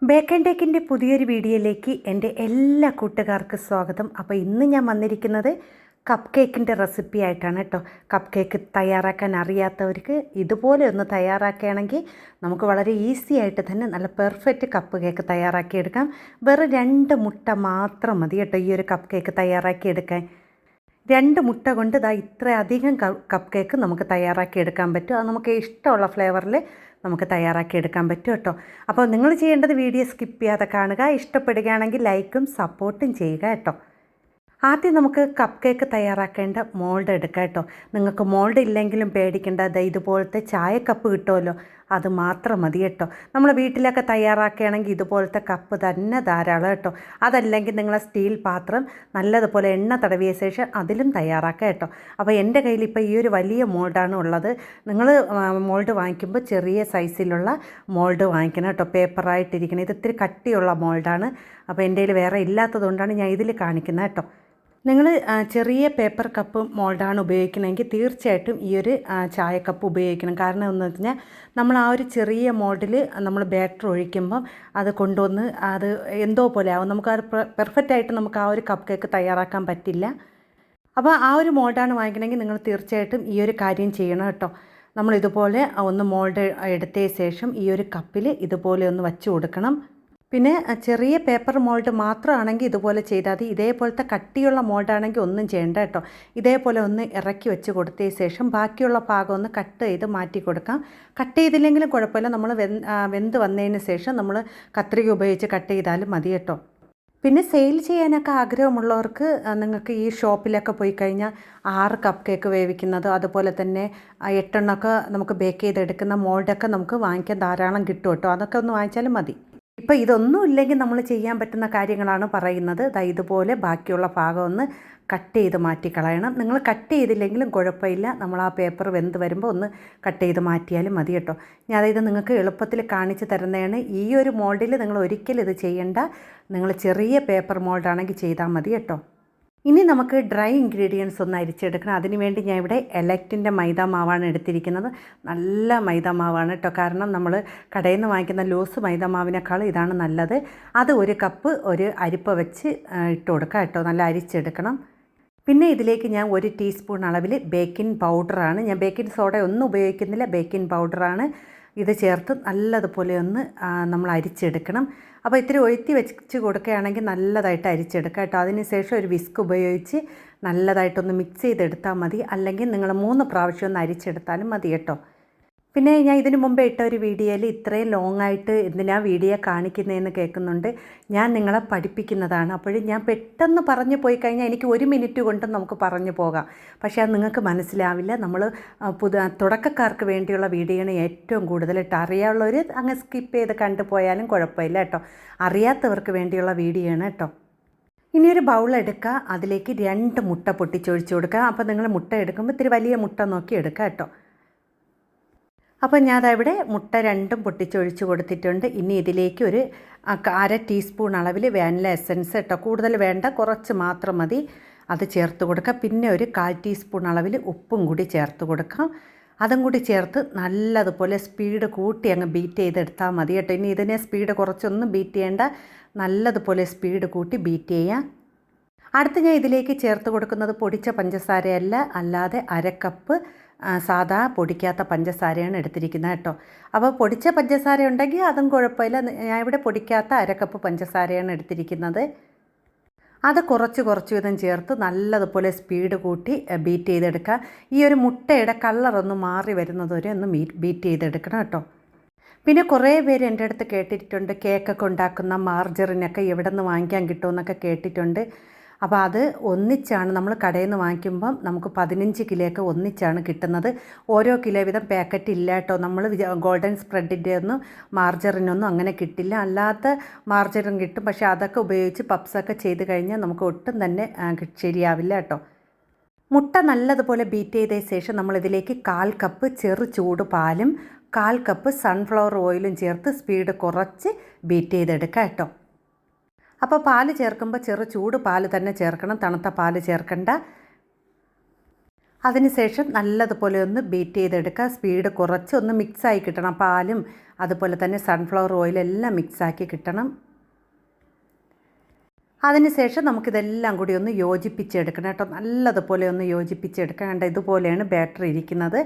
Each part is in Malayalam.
ബേക്ക് ആൻഡ് ടേക്കിൻ്റെ പുതിയൊരു വീഡിയോയിലേക്ക് എൻ്റെ എല്ലാ കൂട്ടുകാർക്കും സ്വാഗതം. അപ്പോൾ ഇന്ന് ഞാൻ വന്നിരിക്കുന്നത് കപ്പ് കേക്കിൻ്റെ റെസിപ്പി ആയിട്ടാണ് കേട്ടോ. കപ്പ് കേക്ക് തയ്യാറാക്കാൻ അറിയാത്തവർക്ക് ഇതുപോലെ ഒന്ന് തയ്യാറാക്കുകയാണെങ്കിൽ നമുക്ക് വളരെ ഈസി ആയിട്ട് തന്നെ നല്ല പെർഫെക്റ്റ് കപ്പ് കേക്ക് തയ്യാറാക്കിയെടുക്കാം. വെറും 2 മുട്ട മാത്രം മതി കേട്ടോ ഈ ഒരു കപ്പ് കേക്ക് തയ്യാറാക്കിയെടുക്കാൻ. 2 മുട്ട കൊണ്ട് ഇത്രയധികം കപ്പ് കേക്ക് നമുക്ക് തയ്യാറാക്കിയെടുക്കാൻ പറ്റും. അത് നമുക്ക് ഇഷ്ടമുള്ള ഫ്ലേവറിൽ നമുക്ക് തയ്യാറാക്കിയെടുക്കാൻ പറ്റും കേട്ടോ. അപ്പോൾ നിങ്ങൾ ചെയ്യേണ്ടത് വീഡിയോ സ്കിപ്പ് ചെയ്യാതെ കാണുക. ഇഷ്ടപ്പെടുകയാണെങ്കിൽ ലൈക്കും സപ്പോർട്ടും ചെയ്യുക കേട്ടോ. ആദ്യം നമുക്ക് കപ്പ് കേക്ക് തയ്യാറാക്കേണ്ട മോൾഡ് എടുക്കാം കേട്ടോ. നിങ്ങൾക്ക് മോൾഡ് ഇല്ലെങ്കിലും പേടിക്കേണ്ട. ഇതുപോലത്തെ ചായ കപ്പ് കിട്ടുമല്ലോ, അത് മാത്രം മതി കേട്ടോ. നമ്മൾ വീട്ടിലൊക്കെ തയ്യാറാക്കുകയാണെങ്കിൽ ഇതുപോലത്തെ കപ്പ് തന്നെ ധാരാളം കേട്ടോ. അതല്ലെങ്കിൽ നിങ്ങളെ സ്റ്റീൽ പാത്രം നല്ലതുപോലെ എണ്ണ തടവിയ ശേഷം അതിലും തയ്യാറാക്കുക കേട്ടോ. അപ്പോൾ എൻ്റെ കയ്യിൽ ഇപ്പോൾ ഈ ഒരു വലിയ മോൾഡാണ് ഉള്ളത്. നിങ്ങൾ മോൾഡ് വാങ്ങിക്കുമ്പോൾ ചെറിയ സൈസിലുള്ള മോൾഡ് വാങ്ങിക്കണം കേട്ടോ, പേപ്പറായിട്ടിരിക്കണം. ഇത് ഇത്തിരി കട്ടിയുള്ള മോൾഡാണ്. അപ്പോൾ എൻ്റെ കയ്യിൽ വേറെ ഇല്ലാത്തതുകൊണ്ടാണ് ഞാൻ ഇതിൽ കാണിക്കുന്നത് കേട്ടോ. നിങ്ങൾ ചെറിയ പേപ്പർ കപ്പ് മോൾഡാണ് ഉപയോഗിക്കണമെങ്കിൽ തീർച്ചയായിട്ടും ഈ ഒരു ചായ കപ്പ് ഉപയോഗിക്കണം. കാരണം എന്ന് വെച്ചാൽ നമ്മൾ ആ ഒരു ചെറിയ മോൾഡിൽ നമ്മൾ ബാറ്റർ ഒഴിക്കുമ്പം അത് കൊണ്ടുവന്ന് അത് എന്തോ പോലെ ആവും. നമുക്ക് അത് പെർഫെക്റ്റായിട്ട് നമുക്ക് ആ ഒരു കപ്പ് കേക്ക് തയ്യാറാക്കാൻ പറ്റില്ല. അപ്പോൾ ആ ഒരു മോൾഡാണ് വാങ്ങിക്കണമെങ്കിൽ നിങ്ങൾ തീർച്ചയായിട്ടും ഈ ഒരു കാര്യം ചെയ്യണം കേട്ടോ. നമ്മളിതുപോലെ ഒന്ന് മോൾഡ് എടുത്ത ശേഷം ഈ ഒരു കപ്പിൽ ഇതുപോലെ ഒന്ന് വച്ച് കൊടുക്കണം. പിന്നെ ചെറിയ പേപ്പർ മോൾഡ് മാത്രമാണെങ്കിൽ ഇതുപോലെ ചെയ്താൽ മതി. ഇതേപോലത്തെ കട്ടിയുള്ള മോൾഡാണെങ്കിൽ ഒന്നും ചെയ്യേണ്ട കേട്ടോ. ഇതേപോലെ ഒന്ന് ഇറക്കി വെച്ച് കൊടുത്തതിന് ശേഷം ബാക്കിയുള്ള ഭാഗം ഒന്ന് കട്ട് ചെയ്ത് മാറ്റി കൊടുക്കാം. കട്ട് ചെയ്തില്ലെങ്കിലും കുഴപ്പമില്ല. നമ്മൾ വെന്ത് വന്നതിന് ശേഷം നമ്മൾ കത്രിക ഉപയോഗിച്ച് കട്ട് ചെയ്താലും മതി കേട്ടോ. പിന്നെ സെയിൽ ചെയ്യാനൊക്കെ ആഗ്രഹമുള്ളവർക്ക് നിങ്ങൾക്ക് ഈ ഷോപ്പിലൊക്കെ പോയി കഴിഞ്ഞാൽ 6 കപ്പ് കേക്ക് വേവിക്കുന്നത്, അതുപോലെ തന്നെ 8 എണ്ണമൊക്കെ നമുക്ക് ബേക്ക് ചെയ്തെടുക്കുന്ന മോൾഡൊക്കെ നമുക്ക് വാങ്ങിക്കാൻ ധാരാളം കിട്ടും കേട്ടോ. അതൊക്കെ ഒന്ന് വാങ്ങിച്ചാലും മതി. ഇപ്പോൾ ഇതൊന്നും ഇല്ലെങ്കിൽ നമ്മൾ ചെയ്യാൻ പറ്റുന്ന കാര്യങ്ങളാണ് പറയുന്നത്. ഇതുപോലെ ബാക്കിയുള്ള ഭാഗം ഒന്ന് കട്ട് ചെയ്ത് മാറ്റിക്കളയണം. നിങ്ങൾ കട്ട് ചെയ്തില്ലെങ്കിലും കുഴപ്പമില്ല. നമ്മൾ ആ പേപ്പർ വെന്ത് വരുമ്പോൾ ഒന്ന് കട്ട് ചെയ്ത് മാറ്റിയാലും മതി കേട്ടോ. ഞാൻ അതായത് നിങ്ങൾക്ക് എളുപ്പത്തിൽ കാണിച്ച് തരുന്നതാണ്. ഈ ഒരു മോൾഡിൽ നിങ്ങൾ ഒരിക്കലും ഇത് ചെയ്യേണ്ട. നിങ്ങൾ ചെറിയ പേപ്പർ മോൾഡാണെങ്കിൽ ചെയ്താൽ മതി കേട്ടോ. ഇനി നമുക്ക് ഡ്രൈ ഇൻഗ്രീഡിയൻസ് ഒന്ന് അരിച്ചെടുക്കണം. അതിനുവേണ്ടി ഞാൻ ഇവിടെ എലക്റ്റിൻ്റെ മൈദ മാവാണ് എടുത്തിരിക്കുന്നത്. നല്ല മൈദ മാവാണ് കേട്ടോ. കാരണം നമ്മൾ കടയിൽ നിന്ന് വാങ്ങിക്കുന്ന ലൂസ് മൈദ മാവിനേക്കാൾ ഇതാണ് നല്ലത്. അത് 1 കപ്പ് ഒരു അരിപ്പ വെച്ച് ഇട്ട് കൊടുക്കുക കേട്ടോ. നല്ല അരിച്ചെടുക്കണം. പിന്നെ ഇതിലേക്ക് ഞാൻ 1 ടീസ്പൂൺ അളവിൽ ബേക്കിംഗ് പൗഡറാണ്. ഞാൻ ബേക്കിംഗ് സോഡ ഒന്നും ഉപയോഗിക്കുന്നില്ല, ബേക്കിംഗ് പൗഡറാണ്. ഇത് ചേർത്ത് നല്ലതുപോലെ ഒന്ന് നമ്മൾ അരിച്ചെടുക്കണം. അപ്പോൾ ഇത്തിരി ഒഴുത്തി വെച്ച് കൊടുക്കുകയാണെങ്കിൽ നല്ലതായിട്ട് അരിച്ചെടുക്കുക കേട്ടോ. അതിനുശേഷം ഒരു വിസ്ക് ഉപയോഗിച്ച് നല്ലതായിട്ടൊന്ന് മിക്സ് ചെയ്തെടുത്താൽ മതി. അല്ലെങ്കിൽ നിങ്ങൾ 3 പ്രാവശ്യം ഒന്ന് അരിച്ചെടുത്താലും മതി കേട്ടോ. പിന്നെ ഞാൻ ഇതിനു മുമ്പേ ഇട്ട ഒരു വീഡിയോയിൽ ഇത്രയും ലോങ് ആയിട്ട് എന്തിനാ വീഡിയോ കാണിക്കുന്നതെന്ന് കേൾക്കുന്നുണ്ട്. ഞാൻ നിങ്ങളെ പഠിപ്പിക്കുന്നതാണ്. അപ്പോഴും ഞാൻ പെട്ടെന്ന് പറഞ്ഞു പോയി കഴിഞ്ഞാൽ എനിക്ക് 1 മിനിറ്റ് കൊണ്ട് നമുക്ക് പറഞ്ഞു പോകാം. പക്ഷേ അത് നിങ്ങൾക്ക് മനസ്സിലാവില്ല. നമ്മൾ തുടക്കക്കാർക്ക് വേണ്ടിയുള്ള വീഡിയോയാണ് ഏറ്റവും കൂടുതലിട്ട്. അറിയാനുള്ളവർ അങ്ങ് സ്കിപ്പ് ചെയ്ത് കണ്ടുപോയാലും കുഴപ്പമില്ല കേട്ടോ. അറിയാത്തവർക്ക് വേണ്ടിയുള്ള വീഡിയോയാണ് കേട്ടോ. ഇനി ഒരു ബൗൾ എടുക്കുക. അതിലേക്ക് 2 മുട്ട പൊട്ടിച്ചൊഴിച്ച് കൊടുക്കുക. അപ്പോൾ നിങ്ങൾ മുട്ട എടുക്കുമ്പോൾ ഇത്തിരി വലിയ മുട്ട നോക്കി എടുക്കുക കേട്ടോ. അപ്പോൾ ഞാൻ ഇവിടെ മുട്ട 2ഉം പൊട്ടിച്ചൊഴിച്ച് കൊടുത്തിട്ടുണ്ട്. ഇനി ഇതിലേക്ക് ഒരു 1/2 ടീസ്പൂൺ അളവിൽ വാനില എസൻസ് കേട്ടോ. കൂടുതൽ വേണ്ട, കുറച്ച് മാത്രം മതി. അത് ചേർത്ത് കൊടുക്കുക. പിന്നെ ഒരു 1/4 ടീസ്പൂൺ അളവിൽ ഉപ്പും കൂടി ചേർത്ത് കൊടുക്കാം. അതും കൂടി ചേർത്ത് നല്ലതുപോലെ സ്പീഡ് കൂട്ടി അങ്ങ് ബീറ്റ് ചെയ്തെടുത്താൽ മതി കേട്ടോ. ഇനി ഇതിനെ സ്പീഡ് കുറച്ചൊന്നും ബീറ്റ് ചെയ്യേണ്ട, നല്ലതുപോലെ സ്പീഡ് കൂട്ടി ബീറ്റ് ചെയ്യാം. അടുത്ത് ഞാൻ ഇതിലേക്ക് ചേർത്ത് കൊടുക്കുന്നത് പൊടിച്ച പഞ്ചസാരയല്ല, അല്ലാതെ 1/2 കപ്പ് സാധാ പൊടിക്കാത്ത പഞ്ചസാരയാണ് എടുത്തിരിക്കുന്നത് കേട്ടോ. അപ്പോൾ പൊടിച്ച പഞ്ചസാര ഉണ്ടെങ്കിൽ അതും കുഴപ്പമില്ല. ഞാൻ ഇവിടെ പൊടിക്കാത്ത 1/2 കപ്പ് പഞ്ചസാരയാണ് എടുത്തിരിക്കുന്നത്. അത് കുറച്ച് വീതം ചേർത്ത് നല്ലതുപോലെ സ്പീഡ് കൂട്ടി ബീറ്റ് ചെയ്തെടുക്കുക. ഈ ഒരു മുട്ടയുടെ കളറൊന്ന് മാറി വരുന്നതുവരെ ഒന്ന് ബീറ്റ് ചെയ്തെടുക്കണം കേട്ടോ. പിന്നെ കുറേ പേര് എൻ്റെ അടുത്ത് കേട്ടിട്ടുണ്ട് കേക്കൊക്കെ ഉണ്ടാക്കുന്ന മാർജറിനൊക്കെ എവിടെ നിന്ന് വാങ്ങിക്കാൻ കിട്ടുമെന്നൊക്കെ കേട്ടിട്ടുണ്ട്. അപ്പോൾ അത് ഒന്നിച്ചാണ് നമ്മൾ കടയിൽ നിന്ന് വാങ്ങിക്കുമ്പം നമുക്ക് 15 കിലോയൊക്കെ ഒന്നിച്ചാണ് കിട്ടുന്നത്. ഓരോ കിലോ വീതം പാക്കറ്റ് ഇല്ല കേട്ടോ. നമ്മൾ ഗോൾഡൻ സ്പ്രെഡിൻ്റെ ഒന്നും മാർജറിനൊന്നും അങ്ങനെ കിട്ടില്ല. അല്ലാത്ത മാർജറിൻ കിട്ടും. പക്ഷേ അതൊക്കെ ഉപയോഗിച്ച് പപ്സൊക്കെ ചെയ്ത് കഴിഞ്ഞാൽ നമുക്ക് ഒട്ടും തന്നെ ശരിയാവില്ല കേട്ടോ. മുട്ട നല്ലതുപോലെ ബീറ്റ് ചെയ്ത ശേഷം നമ്മളിതിലേക്ക് 1/4 കപ്പ് ചെറു ചൂട് പാലും 1/4 കപ്പ് സൺഫ്ലവർ ഓയിലും ചേർത്ത് സ്പീഡ് കുറച്ച് ബീറ്റ് ചെയ്തെടുക്കുക കേട്ടോ. അപ്പോൾ പാല് ചേർക്കുമ്പോൾ ചെറു ചൂട് പാല് തന്നെ ചേർക്കണം, തണുത്ത പാല് ചേർക്കണ്ട. അതിനുശേഷം നല്ലതുപോലെ ഒന്ന് ബീറ്റ് ചെയ്തെടുക്കുക. സ്പീഡ് കുറച്ച് ഒന്ന് മിക്സായി കിട്ടണം. പാലും അതുപോലെ തന്നെ സൺഫ്ലവർ ഓയിലെല്ലാം മിക്സാക്കി കിട്ടണം. അതിനുശേഷം നമുക്കിതെല്ലാം കൂടി ഒന്ന് യോജിപ്പിച്ചെടുക്കണം കേട്ടോ. നല്ലതുപോലെ ഒന്ന് യോജിപ്പിച്ചെടുക്കുക. കണ്ട ഇതുപോലെയാണ് ബാറ്റർ ഇരിക്കുന്നത്.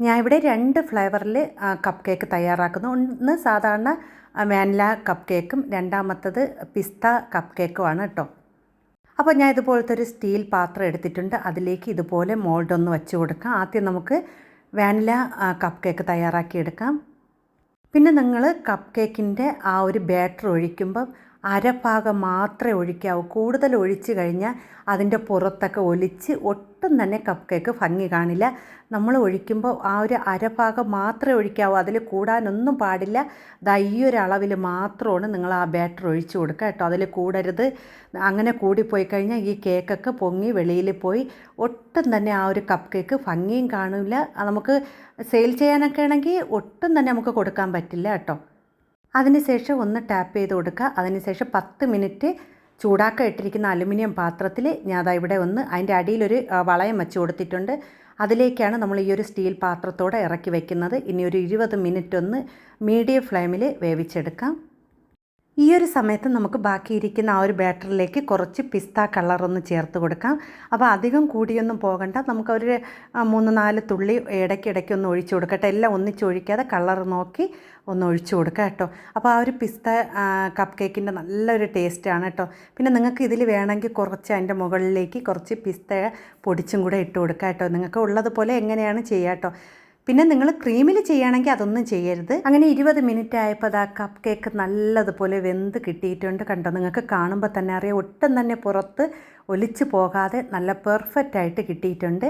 ഞാൻ ഇവിടെ 2 ഫ്ലേവറിൽ കപ്പ് കേക്ക് തയ്യാറാക്കുന്നു. ഒന്ന് സാധാരണ വാനില കപ്പ് കേക്കും രണ്ടാമത്തത് പിസ്ത കപ്പ് കേക്കുമാണ് കേട്ടോ. അപ്പോൾ ഞാൻ ഇതുപോലത്തെ ഒരു സ്റ്റീൽ പാത്രം എടുത്തിട്ടുണ്ട്. അതിലേക്ക് ഇതുപോലെ മോൾഡ് ഒന്ന് വെച്ച് കൊടുക്കാം. ആദ്യം നമുക്ക് വാനില കപ്പ് കേക്ക് തയ്യാറാക്കിയെടുക്കാം. പിന്നെ നിങ്ങൾ കപ്പ് കേക്കിൻ്റെ ആ ഒരു ബാറ്റർ ഒഴിക്കുമ്പം അരഭാഗം മാത്രമേ ഒഴിക്കാവൂ. കൂടുതൽ ഒഴിച്ച് കഴിഞ്ഞാൽ അതിൻ്റെ പുറത്തൊക്കെ ഒലിച്ച് ഒട്ടും തന്നെ കപ്പ് കേക്ക് ഭംഗി കാണില്ല. നമ്മൾ ഒഴിക്കുമ്പോൾ ആ ഒരു അരഭാഗം മാത്രമേ ഒഴിക്കാവൂ. അതിൽ കൂടാനൊന്നും പാടില്ല. ഈ ഒരു അളവിൽ മാത്രമാണ് നിങ്ങൾ ആ ബാറ്റർ ഒഴിച്ച് കൊടുക്കുക കേട്ടോ. അതിൽ കൂടരുത്. അങ്ങനെ കൂടിപ്പോയി കഴിഞ്ഞാൽ ഈ കേക്കൊക്കെ പൊങ്ങി വെളിയിൽ പോയി ഒട്ടും തന്നെ ആ ഒരു കപ്പ് കേക്ക് ഭംഗിയും കാണില്ല. നമുക്ക് സെയിൽ ചെയ്യാനൊക്കെ ആണെങ്കിൽ ഒട്ടും തന്നെ നമുക്ക് കൊടുക്കാൻ പറ്റില്ല കേട്ടോ. അതിനുശേഷം ഒന്ന് ടാപ്പ് ചെയ്ത് കൊടുക്കുക. അതിനുശേഷം 10 മിനിറ്റ് ചൂടാക്കാൻ ഇട്ടിരിക്കുന്ന അലുമിനിയം പാത്രത്തിൽ ഞാൻ ഇവിടെ ഒന്ന് അതിൻ്റെ അടിയിലൊരു വളയം വെച്ച് കൊടുത്തിട്ടുണ്ട്. അതിലേക്കാണ് നമ്മൾ ഈ ഒരു സ്റ്റീൽ പാത്രത്തോടെ ഇറക്കി വയ്ക്കുന്നത്. ഇനി ഒരു 20 മിനിറ്റ് ഒന്ന് മീഡിയം ഫ്ലെയിമിൽ വേവിച്ചെടുക്കാം. ഈ ഒരു സമയത്ത് നമുക്ക് ബാക്കിയിരിക്കുന്ന ആ ഒരു ബാറ്ററിലേക്ക് കുറച്ച് പിസ്ത കളറൊന്ന് ചേർത്ത് കൊടുക്കാം. അപ്പോൾ അധികം കൂടിയൊന്നും പോകണ്ട. നമുക്കൊരു 3-4 തുള്ളി ഇടയ്ക്കിടയ്ക്ക് ഒന്ന് ഒഴിച്ചു കൊടുക്കട്ടെ. എല്ലാം ഒന്നിച്ചൊഴിക്കാതെ കളർ നോക്കി ഒന്ന് ഒഴിച്ചു കൊടുക്കുക കേട്ടോ. അപ്പോൾ ആ ഒരു പിസ്ത കപ്പ് കേക്കിൻ്റെ നല്ലൊരു ടേസ്റ്റാണ് കേട്ടോ. പിന്നെ നിങ്ങൾക്ക് ഇതിൽ വേണമെങ്കിൽ കുറച്ച് അതിൻ്റെ മുകളിലേക്ക് കുറച്ച് പിസ്ത പൊടിച്ചും കൂടെ ഇട്ട് കൊടുക്കുക കേട്ടോ. നിങ്ങൾക്ക് ഉള്ളതുപോലെ എങ്ങനെയാണ് ചെയ്യുക കേട്ടോ. പിന്നെ നിങ്ങൾ ക്രീമിൽ ചെയ്യുകയാണെങ്കിൽ അതൊന്നും ചെയ്യരുത്. അങ്ങനെ 20 മിനിറ്റ് ആയപ്പോൾ ആ കപ്പ് കേക്ക് നല്ലതുപോലെ വെന്ത് കിട്ടിയിട്ടുണ്ട്. കണ്ടോ, നിങ്ങൾക്ക് കാണുമ്പോൾ തന്നെ അറിയാം ഒട്ടും തന്നെ പുറത്ത് ഒലിച്ചു പോകാതെ നല്ല പെർഫെക്റ്റ് ആയിട്ട് കിട്ടിയിട്ടുണ്ട്.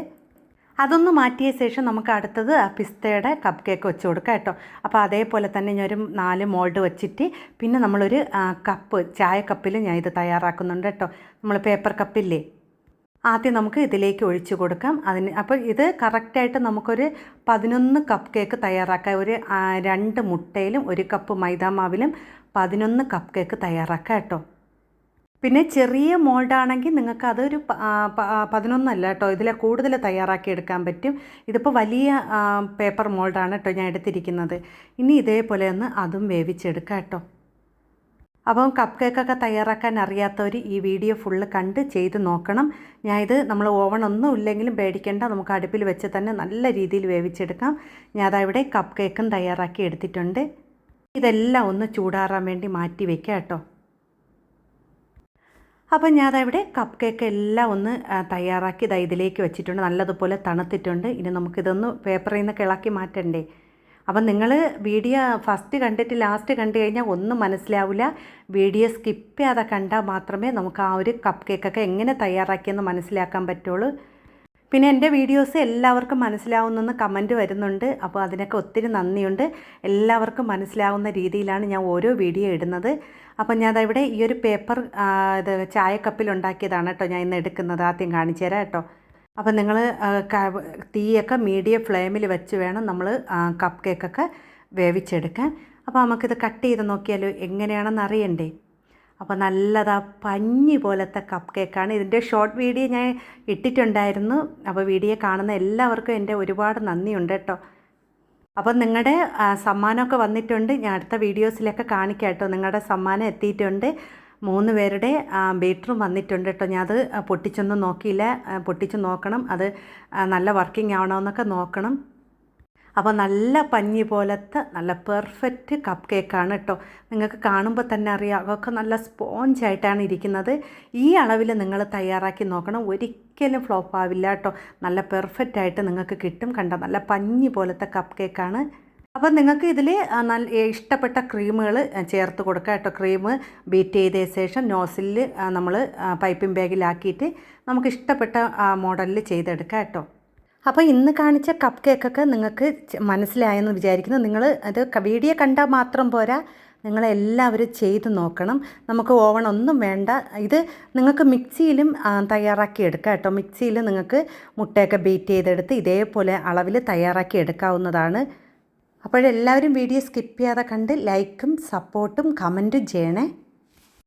അതൊന്ന് മാറ്റിയ ശേഷം നമുക്ക് അടുത്തത് ആ പിസ്തയുടെ കപ്പ് കേക്ക് വെച്ച് കൊടുക്കാം കേട്ടോ. അപ്പോൾ അതേപോലെ തന്നെ ഞാൻ ഒരു 4 മോൾഡ് വെച്ചിട്ട് പിന്നെ നമ്മളൊരു കപ്പ് ചായ കപ്പിൽ ഞാൻ ഇത് തയ്യാറാക്കുന്നുണ്ട് കേട്ടോ. നമ്മൾ പേപ്പർ കപ്പില്ലേ, ആദ്യം നമുക്ക് ഇതിലേക്ക് ഒഴിച്ചു കൊടുക്കാം. അപ്പോൾ ഇത് കറക്റ്റായിട്ട് നമുക്കൊരു 11 കപ്പ് കേക്ക് തയ്യാറാക്കാം. ഒരു 2 മുട്ടയിലും 1 കപ്പ് മൈദാമാവിലും 11 കപ്പ് കേക്ക് തയ്യാറാക്കാം കേട്ടോ. പിന്നെ ചെറിയ മോൾഡാണെങ്കിൽ നിങ്ങൾക്ക് അതൊരു 11 അല്ല കേട്ടോ, ഇതിലെ കൂടുതൽ തയ്യാറാക്കി എടുക്കാൻ പറ്റും. ഇതിപ്പോൾ വലിയ പേപ്പർ മോൾഡാണ് കേട്ടോ ഞാൻ എടുത്തിരിക്കുന്നത്. ഇനി ഇതേപോലെ ഒന്ന് അതും വേവിച്ചെടുക്കാം കേട്ടോ. അപ്പം കപ്പ് കേക്കൊക്കെ തയ്യാറാക്കാൻ അറിയാത്തവർ ഈ വീഡിയോ ഫുള്ള് കണ്ട് ചെയ്ത് നോക്കണം. നമ്മൾ ഓവണൊന്നും ഇല്ലെങ്കിലും പേടിക്കേണ്ട, നമുക്ക് അടുപ്പിൽ വെച്ച് തന്നെ നല്ല രീതിയിൽ വേവിച്ചെടുക്കാം. ഞാൻ അതവിടെ കപ്പ് കേക്കും തയ്യാറാക്കി എടുത്തിട്ടുണ്ട്. ഇതെല്ലാം ഒന്ന് ചൂടാറാൻ വേണ്ടി മാറ്റി വയ്ക്കാം കേട്ടോ. അപ്പം ഞാൻ അതവിടെ കപ്പ് കേക്ക് എല്ലാം ഒന്ന് തയ്യാറാക്കി ഇതിലേക്ക് വെച്ചിട്ടുണ്ട്. നല്ലതുപോലെ തണുത്തിട്ടുണ്ട്. ഇനി നമുക്കിതൊന്ന് പേപ്പറിൽ നിന്ന് ഇളക്കി മാറ്റണ്ടേ. അപ്പം നിങ്ങൾ വീഡിയോ ഫസ്റ്റ് കണ്ടിട്ട് ലാസ്റ്റ് കണ്ടു കഴിഞ്ഞാൽ ഒന്നും മനസ്സിലാവില്ല. വീഡിയോ സ്കിപ്പ് ചെയ്യാതെ കണ്ടാൽ മാത്രമേ നമുക്ക് ആ ഒരു കപ്പ് കേക്കൊക്കെ എങ്ങനെ തയ്യാറാക്കിയെന്ന് മനസ്സിലാക്കാൻ പറ്റുള്ളൂ. പിന്നെ എൻ്റെ വീഡിയോസ് എല്ലാവർക്കും മനസ്സിലാവുന്നെന്ന് കമൻറ്റ് വരുന്നുണ്ട്. അപ്പോൾ അതിനൊക്കെ ഒത്തിരി നന്ദിയുണ്ട്. എല്ലാവർക്കും മനസ്സിലാവുന്ന രീതിയിലാണ് ഞാൻ ഓരോ വീഡിയോ ഇടുന്നത്. അപ്പം ഞാൻ ഇവിടെ ഈ ഒരു പേപ്പർ ഇത് ചായക്കപ്പിലുണ്ടാക്കിയതാണ് കേട്ടോ ഞാൻ ഇന്ന് എടുക്കുന്നത്. ആദ്യം കാണിച്ചു തരാം കേട്ടോ. അപ്പം നിങ്ങൾ തീയൊക്കെ മീഡിയം ഫ്ലെയിമിൽ വെച്ച് വേണം നമ്മൾ കപ്പ് കേക്കൊക്കെ വേവിച്ചെടുക്കാൻ. അപ്പോൾ നമുക്കിത് കട്ട് ചെയ്ത് നോക്കിയാലോ എങ്ങനെയാണെന്ന് അറിയണ്ടേ. അപ്പോൾ നല്ലതാ പഞ്ഞി പോലത്തെ കപ്പ് കേക്കാണ്. ഇതിൻ്റെ ഷോർട്ട് വീഡിയോ ഞാൻ ഇട്ടിട്ടുണ്ടായിരുന്നു. അപ്പോൾ വീഡിയോ കാണുന്ന എല്ലാവർക്കും എൻ്റെ ഒരുപാട് നന്ദിയുണ്ട് കേട്ടോ. അപ്പം നിങ്ങളുടെ സമ്മാനമൊക്കെ വന്നിട്ടുണ്ട്. ഞാൻ അടുത്ത വീഡിയോസിലൊക്കെ കാണിക്കാം കേട്ടോ. നിങ്ങളുടെ സമ്മാനം എത്തിയിട്ടുണ്ട്. 3 പേരുടെ ബീറ്ററും വന്നിട്ടുണ്ട് കേട്ടോ. ഞാൻ അത് പൊട്ടിച്ചൊന്നും നോക്കിയില്ല. പൊട്ടിച്ച് നോക്കണം, അത് നല്ല വർക്കിംഗ് ആവണമെന്നൊക്കെ നോക്കണം. അപ്പോൾ നല്ല പഞ്ഞി പോലത്തെ നല്ല പെർഫെക്റ്റ് കപ്പ് കേക്കാണ് കേട്ടോ. നിങ്ങൾക്ക് കാണുമ്പോൾ തന്നെ അറിയാം അതൊക്കെ നല്ല സ്പോഞ്ചായിട്ടാണ് ഇരിക്കുന്നത്. ഈ അളവിൽ നിങ്ങൾ തയ്യാറാക്കി നോക്കണം. ഒരിക്കലും ഫ്ലോപ്പ് ആവില്ല കേട്ടോ. നല്ല പെർഫെക്റ്റ് ആയിട്ട് നിങ്ങൾക്ക് കിട്ടും. കണ്ടോ, നല്ല പഞ്ഞി പോലത്തെ കപ്പ് കേക്കാണ്. അപ്പോൾ നിങ്ങൾക്ക് ഇതിൽ നല്ല ഇഷ്ടപ്പെട്ട ക്രീമുകൾ ചേർത്ത് കൊടുക്കുക കേട്ടോ. ക്രീം ബീറ്റ് ചെയ്ത ശേഷം നോസിലിൽ നമ്മൾ പൈപ്പിംഗ് ബാഗിലാക്കിയിട്ട് നമുക്ക് ഇഷ്ടപ്പെട്ട മോഡലിൽ ചെയ്തെടുക്കാം കേട്ടോ. അപ്പോൾ ഇന്ന് കാണിച്ച കപ്പ് കേക്കൊക്കെ നിങ്ങൾക്ക് മനസ്സിലായെന്ന് വിചാരിക്കുന്നു. നിങ്ങൾ അത് വീഡിയോ കണ്ടാൽ മാത്രം പോരാ, നിങ്ങളെല്ലാവരും ചെയ്ത് നോക്കണം. നമുക്ക് ഓവണൊന്നും വേണ്ട. ഇത് നിങ്ങൾക്ക് മിക്സിയിലും തയ്യാറാക്കി എടുക്കാം കേട്ടോ. മിക്സിയിൽ നിങ്ങൾക്ക് മുട്ടയൊക്കെ ബീറ്റ് ചെയ്തെടുത്ത് ഇതേപോലെ അളവിൽ തയ്യാറാക്കി എടുക്കാവുന്നതാണ്. അപ്പോഴെല്ലാവരും വീഡിയോ സ്കിപ്പ് ചെയ്യാതെ കണ്ട് ലൈക്കും സപ്പോർട്ടും കമൻറ്റും ചെയ്യണേ.